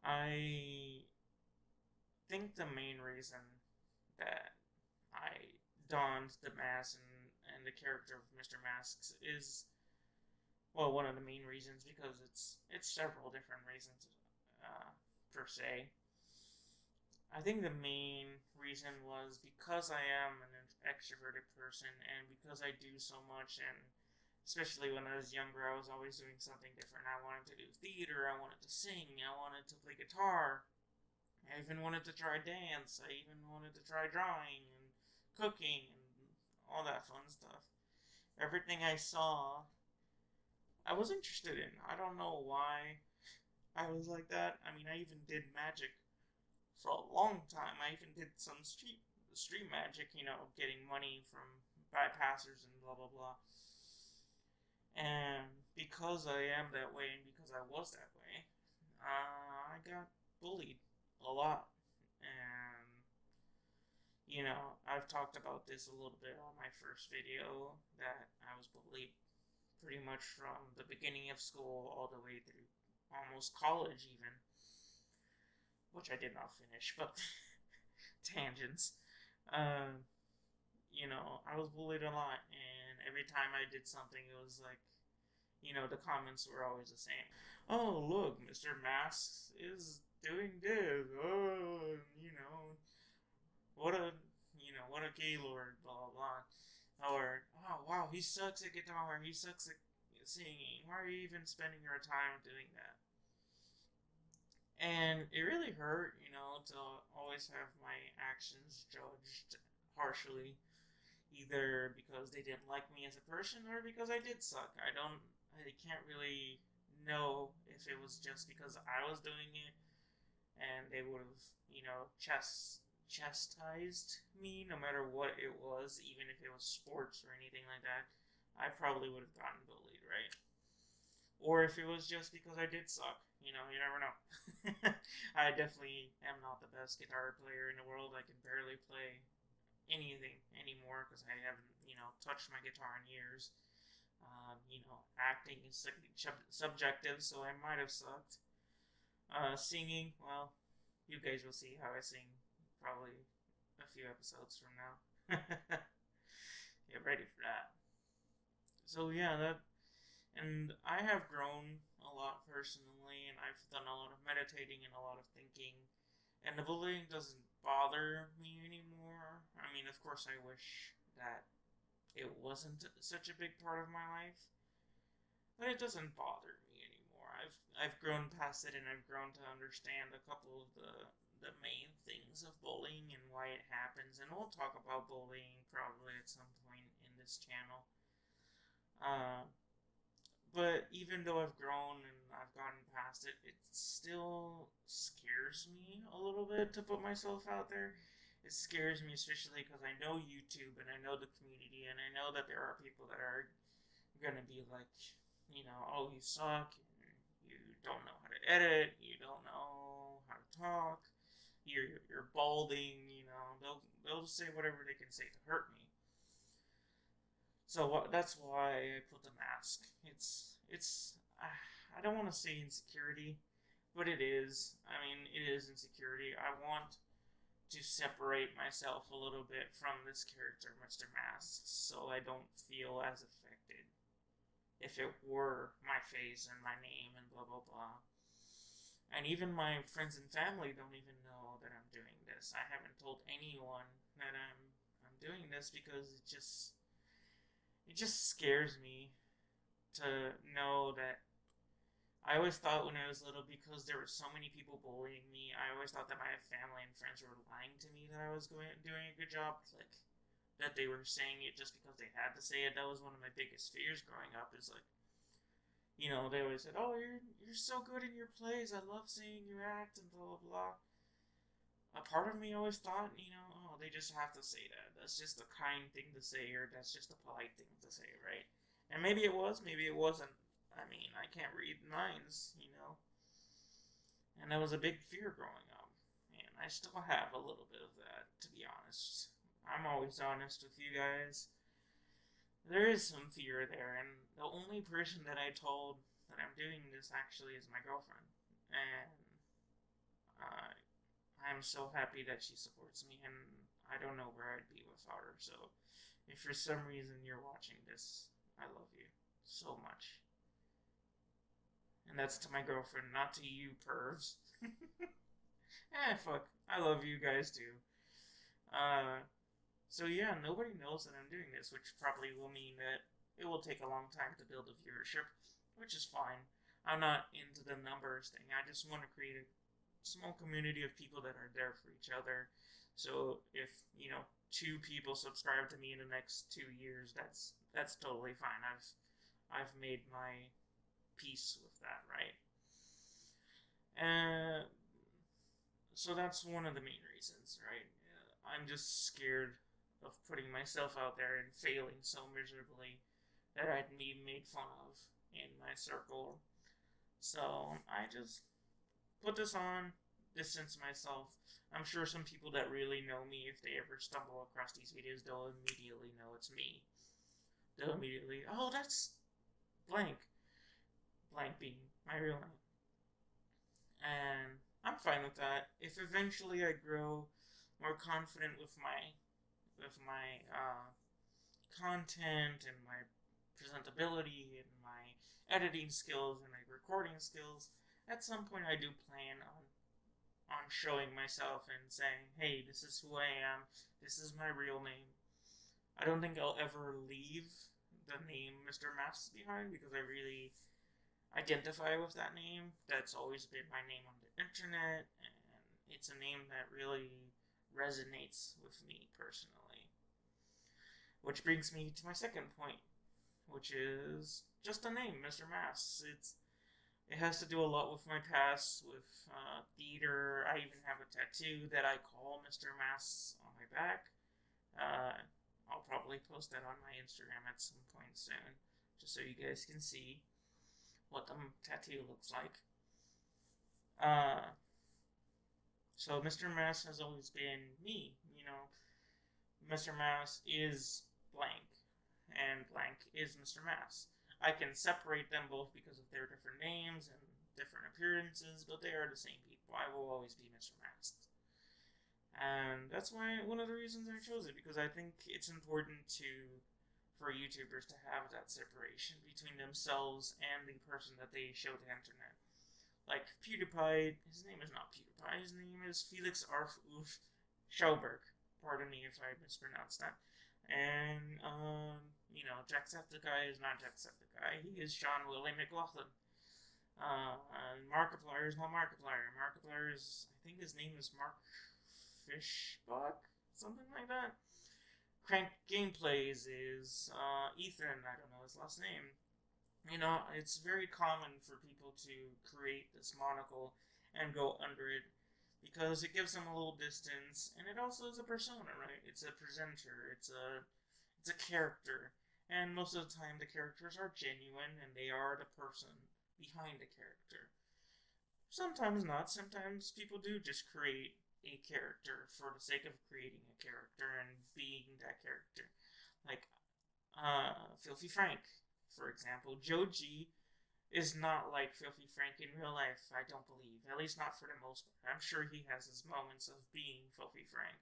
I think the main reason that I donned the mask and the character of Mr. Masks is, well, one of the main reasons, because it's several different reasons, uh, per se. I think the main reason was because I am an extroverted person and because I do so much, and especially when I was younger, I was always doing something different. I wanted to do theater, I wanted to sing, I wanted to play guitar, I even wanted to try dance, I even wanted to try drawing and cooking and all that fun stuff. Everything I saw, I was interested in. I don't know why I was like that. I mean, I even did magic for a long time. I even did some street magic, getting money from bypassers and blah blah blah. And because I am that way, and because I was that way, I got bullied a lot. And I've talked about this a little bit on my first video, that I was bullied pretty much from the beginning of school all the way through almost college, even, which I did not finish, but tangents. Uh, I was bullied a lot, and every time I did something, it was like, the comments were always the same. Oh, look, Mr. Masks is doing this. Oh, what a gaylord, blah, blah, blah. Or, oh, wow, he sucks at guitar, he sucks at singing. Why are you even spending your time doing that? And it really hurt, to always have my actions judged harshly, either because they didn't like me as a person or because I did suck. I can't really know if it was just because I was doing it and they would have, chastised me no matter what it was, even if it was sports or anything like that. I probably would have gotten bullied, right? Or if it was just because I did suck. You never know. I definitely am not the best guitar player in the world. I can barely play anything anymore because I haven't, touched my guitar in years. Acting is subjective, so I might have sucked. Singing, well, you guys will see how I sing probably a few episodes from now. Get ready for that. So yeah, and I have grown a lot personally, and I've done a lot of meditating and a lot of thinking, and the bullying doesn't bother me anymore. I mean, of course, I wish that it wasn't such a big part of my life, but it doesn't bother me anymore. I've grown past it, and I've grown to understand a couple of the main things of bullying and why it happens, and we'll talk about bullying probably at some point in this channel. Uh, but even though I've grown and I've gotten past it, it still scares me a little bit to put myself out there. It scares me especially because I know YouTube and I know the community and I know that there are people that are gonna be like, oh, you suck, and you don't know how to edit, you don't know how to talk, you're balding, they'll say whatever they can say to hurt me. So that's why I put the mask. I don't want to say insecurity, but it is. I mean, it is insecurity. I want to separate myself a little bit from this character, Mr. Masks, so I don't feel as affected if it were my face and my name and blah blah blah. And even my friends and family don't even know that I'm doing this. I haven't told anyone that I'm doing this because it just scares me to know that I always thought when I was little, because there were so many people bullying me, I always thought that my family and friends were lying to me that I was doing a good job, like that they were saying it just because they had to say it. That was one of my biggest fears growing up. Is like, they always said, "Oh, you're so good in your plays. I love seeing you act," and blah blah blah. A part of me always thought, oh, they just have to say that. That's just a kind thing to say, or that's just a polite thing to say, right? And maybe it was, maybe it wasn't. I mean, I can't read minds. And that was a big fear growing up. And I still have a little bit of that, to be honest. I'm always honest with you guys. There is some fear there, and the only person that I told that I'm doing this actually is my girlfriend. And Uh, I'm so happy that she supports me, and I don't know where I'd be without her. So, if for some reason you're watching this, I love you so much. And that's to my girlfriend, not to you pervs. Fuck. I love you guys too. Uh, so yeah, nobody knows that I'm doing this, which probably will mean that it will take a long time to build a viewership, which is fine. I'm not into the numbers thing. I just want to create a small community of people that are there for each other. So if, 2 people subscribe to me in the next 2 years, that's totally fine. I've made my peace with that, right? And so that's one of the main reasons, right? I'm just scared of putting myself out there and failing so miserably that I'd be made fun of in my circle. So I just put this on, distance myself. I'm sure some people that really know me, if they ever stumble across these videos, they'll immediately know it's me. They'll immediately, oh, that's blank. Blank being my real name. And I'm fine with that. If eventually I grow more confident with my content and my presentability and my editing skills and my recording skills, at some point I do plan on showing myself and saying, hey, this is who I am, this is my real name. I don't think I'll ever leave the name Mr. Masks behind because I really identify with that name. That's always been my name on the internet, and it's a name that really resonates with me personally. Which brings me to my second point, which is just a name, Mr. Masks. It has to do a lot with my past, with theater. I even have a tattoo that I call Mr. Masks on my back. I'll probably post that on my Instagram at some point soon, just so you guys can see what the tattoo looks like. So Mr. Masks has always been me, Mr. Masks is blank, and blank is Mr. Masks. I can separate them both because of their different names and different appearances, but they are the same people. I will always be Mr. Masks. And that's one of the reasons I chose it, because I think it's important for YouTubers to have that separation between themselves and the person that they show to the internet. Like PewDiePie, his name is not PewDiePie, his name is Felix Arf Schauberg. Pardon me if I mispronounced that. And, Jacksepticeye is not Jacksepticeye. He is Sean Willie McLaughlin. And Markiplier is not Markiplier. Markiplier is, I think his name is Mark Fishbach? Something like that. Crank Gameplays is Ethan. I don't know his last name. It's very common for people to create this monocle and go under it because it gives them a little distance, and it also is a persona, right? It's a presenter, it's a character, and most of the time the characters are genuine and they are the person behind the character. Sometimes not. Sometimes people do just create a character for the sake of creating a character and being that character. Like Filthy Frank, for example. Joe G is not like Filthy Frank in real life, I don't believe. At least not for the most part. I'm sure he has his moments of being Filthy Frank.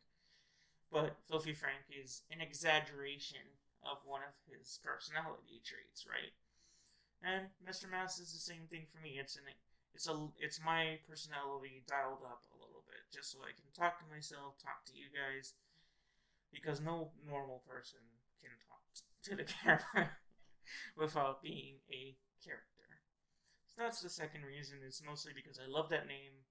But Filthy Frank is an exaggeration of one of his personality traits, right? And Mr. Mouse is the same thing for me. It's my personality dialed up a little bit, just so I can talk to myself, talk to you guys, because no normal person can talk to the camera without being a character. So that's the second reason. It's mostly because I love that name.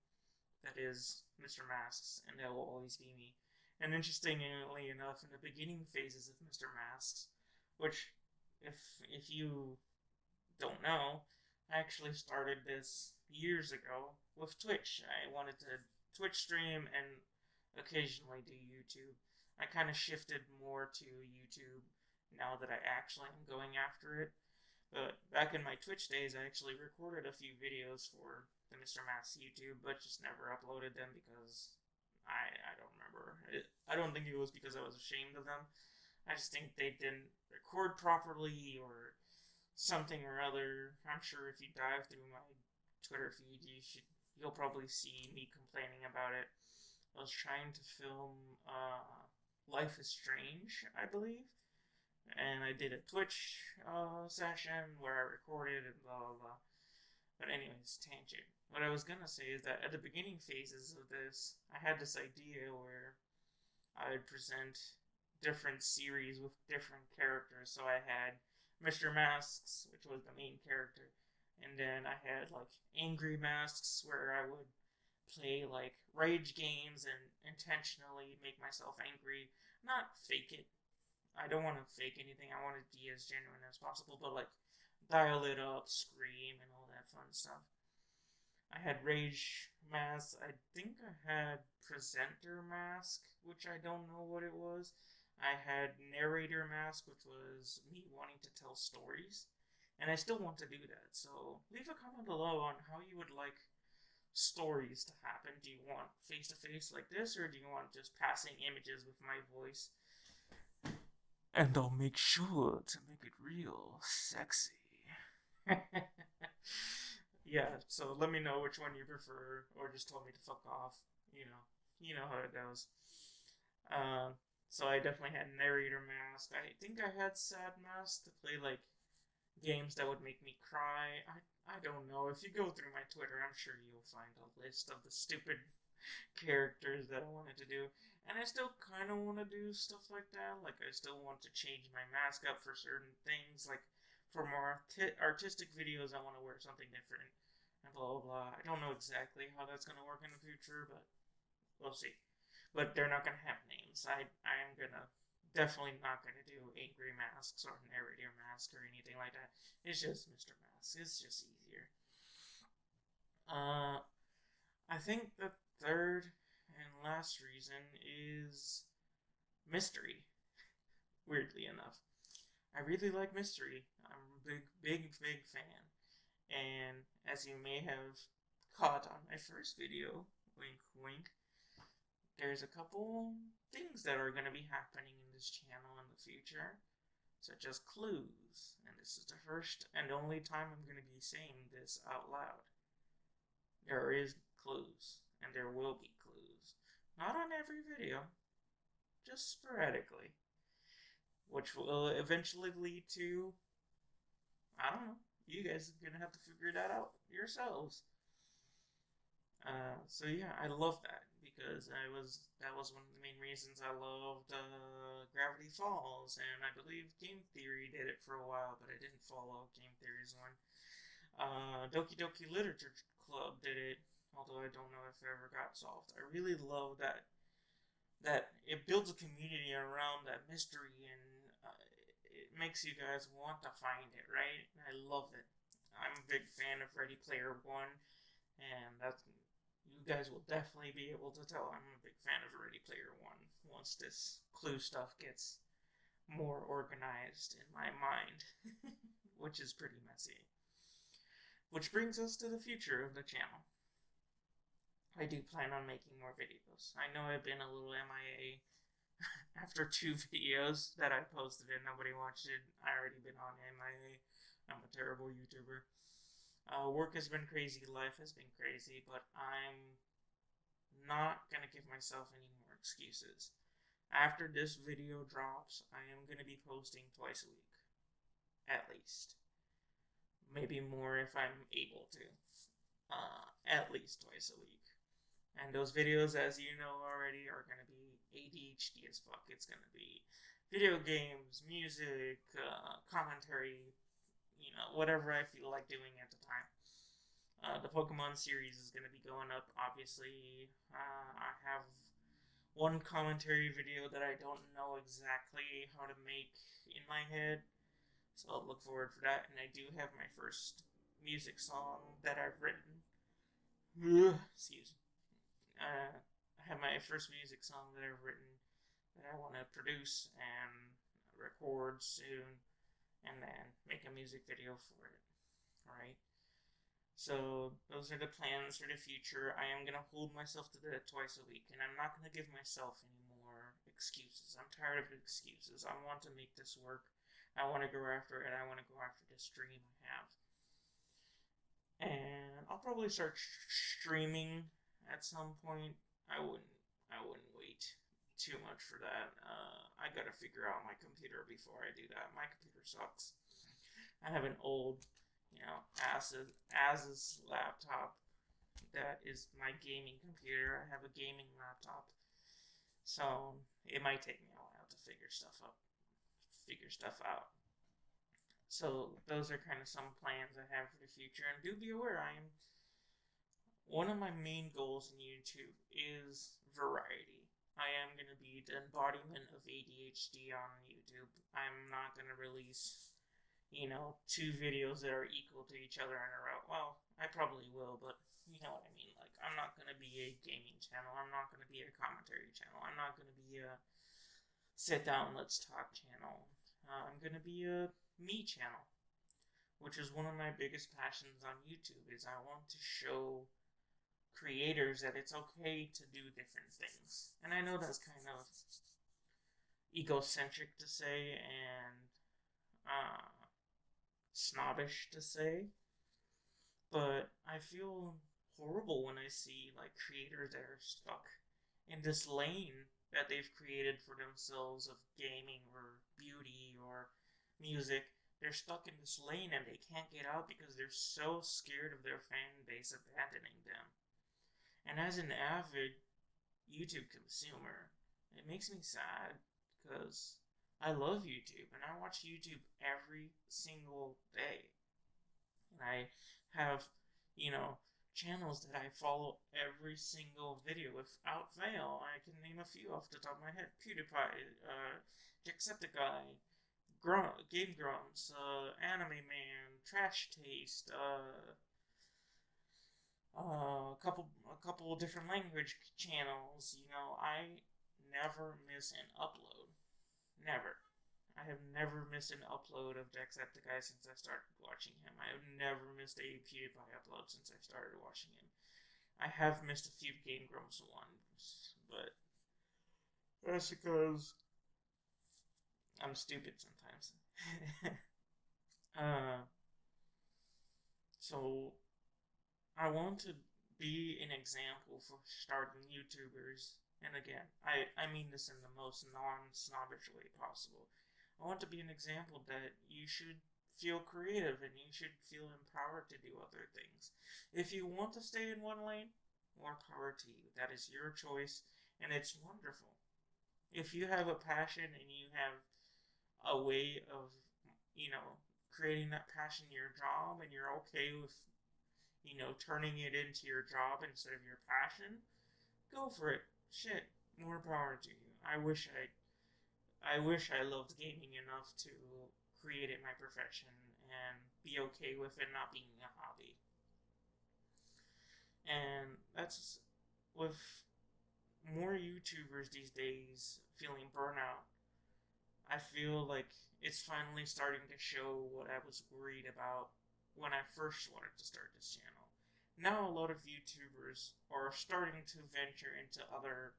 That is Mr. Masks, and that will always be me. And interestingly enough, in the beginning phases of Mr. Masks, which, if you don't know, I actually started this years ago with Twitch. I wanted to Twitch stream and occasionally do YouTube. I kind of shifted more to YouTube now that I actually am going after it. But back in my Twitch days, I actually recorded a few videos for the Mr. Masks YouTube, but just never uploaded them because I don't remember. I don't think it was because I was ashamed of them. I just think they didn't record properly or something or other. I'm sure if you dive through my Twitter feed, you should you'll probably see me complaining about it. I was trying to film Life is Strange, I believe, and I did a Twitch session where I recorded and blah blah blah. But anyways, tangent. What I was gonna say is that at the beginning phases of this, I had this idea where I would present different series with different characters. So I had Mr. Masks, which was the main character, and then I had like Angry Masks, where I would play like rage games and intentionally make myself angry. Not fake it. I don't want to fake anything. I want to be as genuine as possible, but like dial it up, scream, and all that fun stuff. I had Rage Mask. I think I had Presenter Mask, which I don't know what it was. I had Narrator Mask, which was me wanting to tell stories. And I still want to do that. So leave a comment below on how you would like stories to happen. Do you want face to face like this, or do you want just passing images with my voice? And I'll make sure to make it real sexy. Yeah, so let me know which one you prefer, or just tell me to fuck off. You know how it goes. So I definitely had Narrator Mask. I think I had Sad Mask to play like games that would make me cry. I don't know. If you go through my Twitter, I'm sure you'll find a list of the stupid characters that I wanted to do. And I still kind of want to do stuff like that. Like, I still want to change my mask up for certain things. Like, for more artistic videos, I want to wear something different. And blah, blah, blah. I don't know exactly how that's going to work in the future, but we'll see. But they're not going to have names. I am going to definitely not going to do Angry Masks or Narrator Mask or anything like that. It's just Mr. Mask. It's just easier. I think the third and last reason is mystery. Weirdly enough, I really like mystery. I'm a big fan. And as you may have caught on my first video, wink wink, there's a couple things that are going to be happening in this channel in the future, such as clues. And this is the first and only time I'm going to be saying this out loud. There is clues, and there will be clues. Not on every video, just sporadically. Which will eventually lead to, I don't know, you guys are going to have to figure that out yourselves. So yeah, I love that, because that was one of the main reasons I loved Gravity Falls, and I believe Game Theory did it for a while, but I didn't follow Game Theory's one. Doki Doki Literature Club did it, although I don't know if it ever got solved. I really love that it builds a community around that mystery, and it makes you guys want to find it, right? I love it. I'm a big fan of Ready Player One, and you guys will definitely be able to tell I'm a big fan of Ready Player One once this clue stuff gets more organized in my mind, which is pretty messy. Which brings us to the future of the channel. I do plan on making more videos. I know I've been a little MIA after 2 videos that I posted and nobody watched it. I already been on MIA. I'm a terrible YouTuber. Work has been crazy, life has been crazy, but I'm not gonna give myself any more excuses. After this video drops, I am gonna be posting twice a week. At least. Maybe more if I'm able to. At least twice a week. And those videos, as you know already, are gonna be ADHD as fuck. It's gonna be video games, music, commentary, whatever I feel like doing at the time. The Pokemon series is going to be going up, obviously. I have one commentary video that I don't know exactly how to make in my head, so I'll look forward for that. And I do have my first music song that I've written. Excuse me. I have my first music song that I've written that I want to produce and record soon, and then make a music video for it. Alright? So, those are the plans for the future. I am going to hold myself to that twice a week, and I'm not going to give myself any more excuses. I'm tired of excuses. I want to make this work. I want to go after it. I want to go after this dream I have. And I'll probably start streaming at some point. I wouldn't wait too much for that. I gotta figure out my computer before I do that. My computer sucks. I have an old, Asus laptop that is my gaming computer. I have a gaming laptop, so it might take me a while to figure stuff out. So those are kind of some plans I have for the future. And do be aware, I am one of my main goals in YouTube is variety. I am going to be the embodiment of ADHD on YouTube. I'm not going to release, two videos that are equal to each other in a row. Well, I probably will, but you know what I mean. Like, I'm not going to be a gaming channel. I'm not going to be a commentary channel. I'm not going to be a sit down, let's talk channel. I'm going to be a me channel, which is one of my biggest passions on YouTube. Is I want to show creators that it's okay to do different things. And I know that's kind of egocentric to say and snobbish to say, but I feel horrible when I see like creators that are stuck in this lane that they've created for themselves of gaming or beauty or music. They're stuck in this lane and they can't get out because they're so scared of their fan base abandoning them. And as an avid YouTube consumer, it makes me sad because I love YouTube and I watch YouTube every single day. And I have, channels that I follow every single video without fail. I can name a few off the top of my head. PewDiePie, Jacksepticeye, Game Grumps, Anime Man, Trash Taste, a couple different language channels. I never miss an upload. Never. I have never missed an upload of Jacksepticeye since I started watching him. I have never missed a PewDiePie upload since I started watching him. I have missed a few Game Grumps ones, but that's because I'm stupid sometimes. So I want to be an example for starting YouTubers. And again, I mean this in the most non-snobbish way possible. I want to be an example that you should feel creative and you should feel empowered to do other things. If you want to stay in one lane, more power to you. That is your choice, and it's wonderful. If you have a passion and you have a way of, creating that passion your job and you're okay with, turning it into your job instead of your passion, go for it. Shit, more power to you. I wish I loved gaming enough to create it my profession and be okay with it not being a hobby. And that's with more YouTubers these days feeling burnout. I feel like it's finally starting to show what I was worried about when I first wanted to start this channel. Now a lot of YouTubers are starting to venture into other,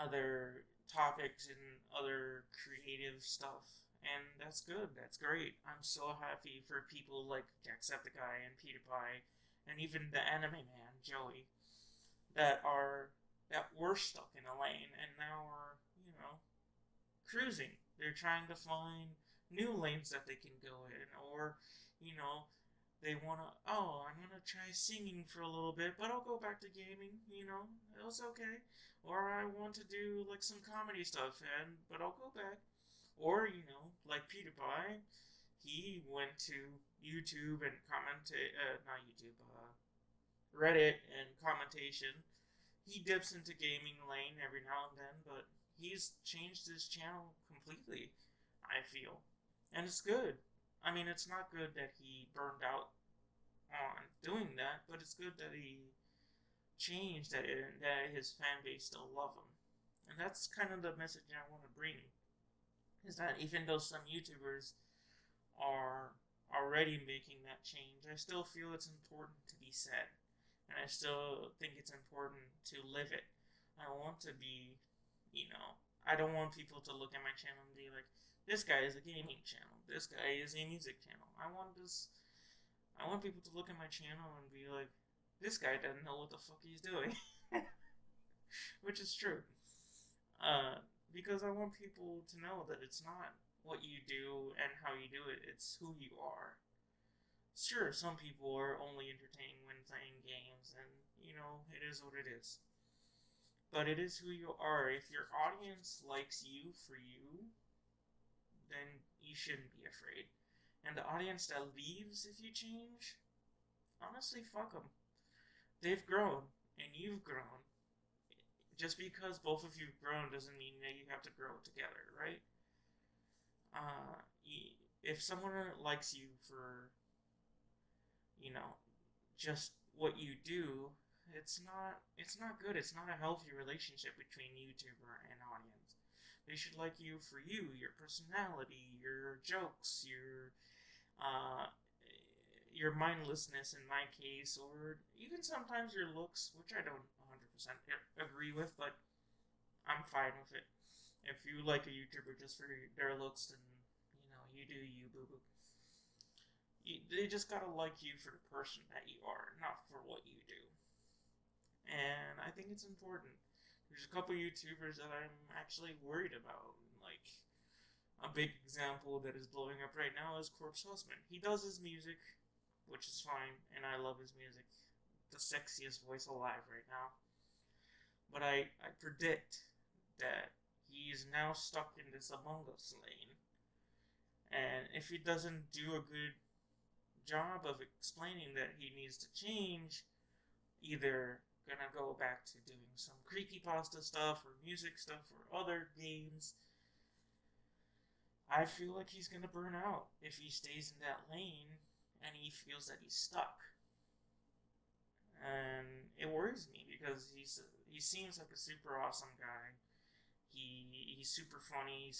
other topics and other creative stuff. And that's good. That's great. I'm so happy for people like Jacksepticeye and PewDiePie and even the Anime Man, Joey, that were stuck in a lane and now are, cruising. They're trying to find new lanes that they can go in, or, they want to, I'm going to try singing for a little bit, but I'll go back to gaming, it was okay. Or I want to do, like, some comedy stuff, but I'll go back. Or, like PewDiePie, he went to YouTube and not YouTube, Reddit and commentation. He dips into gaming lane every now and then, but he's changed his channel completely, I feel. And it's good. I mean, it's not good that he burned out on doing that, but it's good that he changed that his fan base still love him. And that's kind of the message I want to bring, is that even though some YouTubers are already making that change, I still feel it's important to be said. And I still think it's important to live it. I want to be, I don't want people to look at my channel and be like, this guy is a gaming channel, this guy is a music channel. I I want people to look at my channel and be like, this guy doesn't know what the fuck he's doing. Which is true. Because I want people to know that it's not what you do and how you do it, it's who you are. Sure, some people are only entertaining when playing games, and, it is what it is. But it is who you are. If your audience likes you for you, then you shouldn't be afraid. And the audience that leaves if you change, honestly, fuck them. They've grown, and you've grown. Just because both of you've grown doesn't mean that you have to grow together, right? If someone likes you for, just what you do, it's not good. It's not a healthy relationship between YouTuber and audience. They should like you for you, your personality, your jokes, your mindlessness in my case, or even sometimes your looks, which I don't 100% agree with, but I'm fine with it. If you like a YouTuber just for their looks, then, you do you, boo-boo. They just gotta like you for the person that you are, not for what you do. And I think it's important. There's a couple YouTubers that I'm actually worried about. Like, a big example that is blowing up right now is Corpse Husband. He does his music, which is fine, and I love his music. The sexiest voice alive right now. But I predict that he is now stuck in this Among Us lane. And if he doesn't do a good job of explaining that he needs to change, either gonna go back to doing some creepypasta stuff or music stuff or other games, I feel like he's gonna burn out if he stays in that lane and he feels that he's stuck. And it worries me because he seems like a super awesome guy. He's super funny, he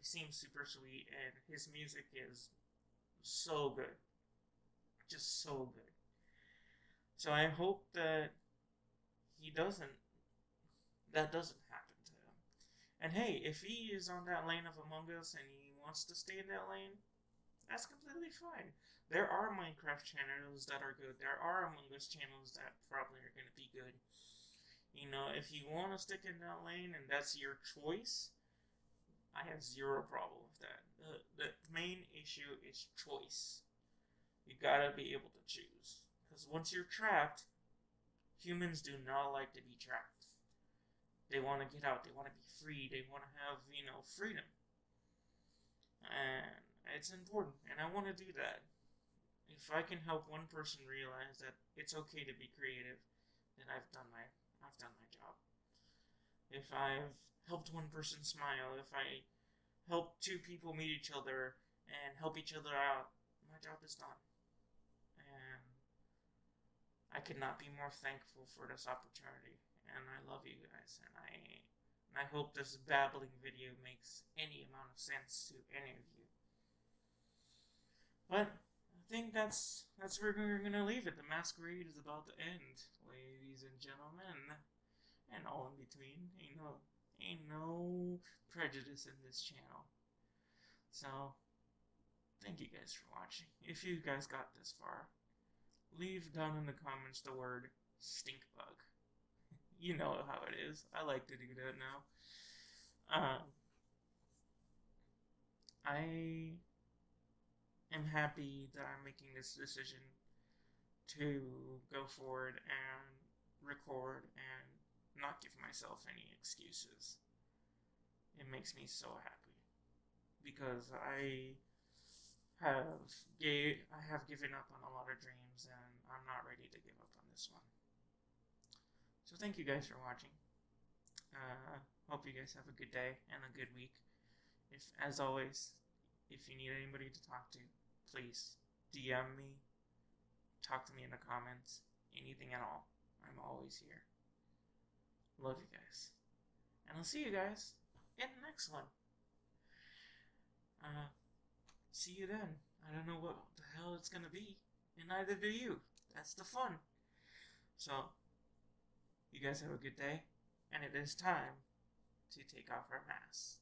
seems super sweet, and his music is so good. Just so good. So I hope that that doesn't happen to him. And hey, if he is on that lane of Among Us and he wants to stay in that lane, that's completely fine. There are Minecraft channels that are good. There are Among Us channels that probably are going to be good. If you want to stick in that lane and that's your choice, I have zero problem with that. The main issue is choice. You gotta be able to choose. Because once you're trapped, humans do not like to be trapped. They want to get out. They want to be free. They want to have, freedom. And it's important. And I want to do that. If I can help one person realize that it's okay to be creative, then I've done my job. If I've helped one person smile, if I help two people meet each other and help each other out, my job is done. And I could not be more thankful for this opportunity. And I love you guys. And I hope this babbling video makes any amount of sense to any of you. But I think that's where we're gonna leave it. The masquerade is about to end, ladies and gentlemen, and all in between. Ain't no prejudice in this channel. So, thank you guys for watching. If you guys got this far, leave down in the comments the word stink bug. You know how it is. I like to do that now. I am happy that I'm making this decision to go forward and record and not give myself any excuses. It makes me so happy because I have given up on a lot of dreams and I'm not ready to give up on this one. So thank you guys for watching. Hope you guys have a good day and a good week. As always, if you need anybody to talk to, please DM me, talk to me in the comments, anything at all. I'm always here. Love you guys. And I'll see you guys in the next one. See you then. I don't know what the hell it's gonna be, and neither do you. That's the fun. So, you guys have a good day, and it is time to take off our masks.